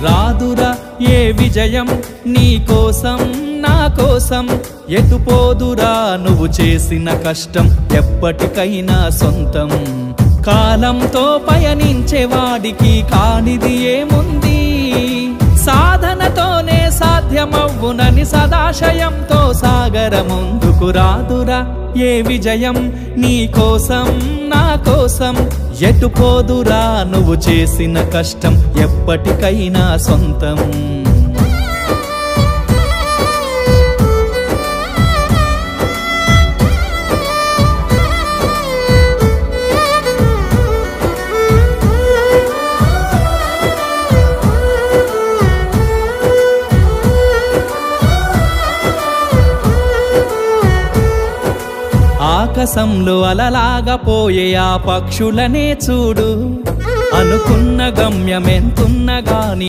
రాదురా ఏ విజయం నీ కోసం నా కోసం ఎటుపోదురా నువ్వు చేసిన కష్టం ఎప్పటికైనా సొంతం కాలంతో పయనించేవాడికి కానిది ఏముంది సాధనతోనే సాధ్యమవ్వునని సదాశయంతో సాగర ముందుకు రాదురా ఏ విజయం నీ కోసం నా కోసం ఎటుపోదురా నువ్వు చేసిన కష్టం ఎప్పటికైనా సొంతం ఆకాశంలో అలలాగా పోయే ఆ పక్షులనే చూడు అనుకున్న గమ్యమెంతున్న గాని